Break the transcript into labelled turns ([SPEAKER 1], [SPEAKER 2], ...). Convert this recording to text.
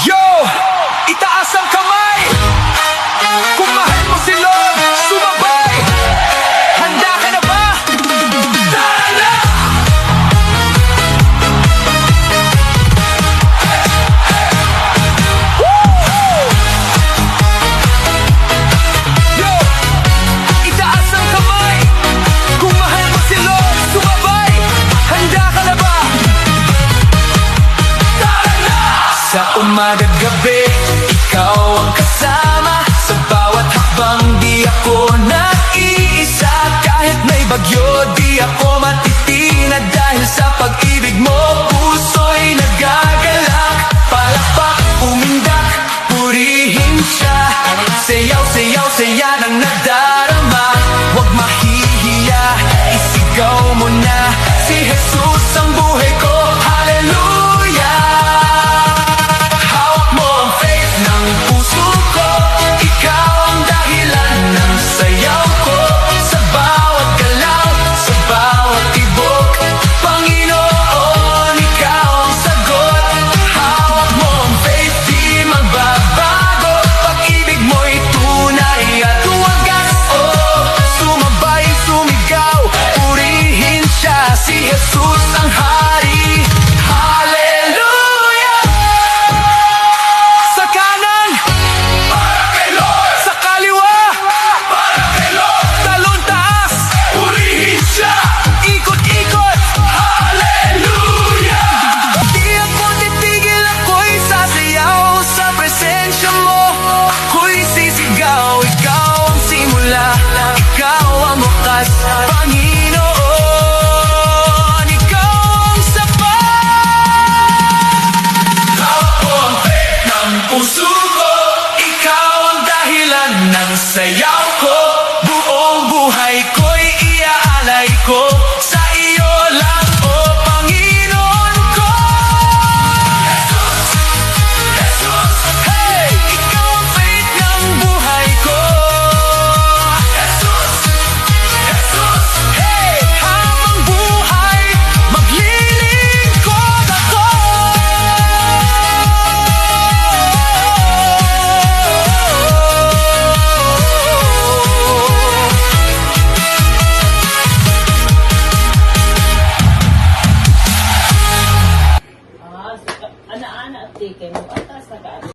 [SPEAKER 1] Yo! Itaas ang kamay! Kung mahal mo si Lord, sumabay! Handa ka na ba? Tara na! Yo! Itaas ang kamay! Kung mahal mo si Lord, sumabay! Handa ka na ba? Tara na! Sa umaga't gabi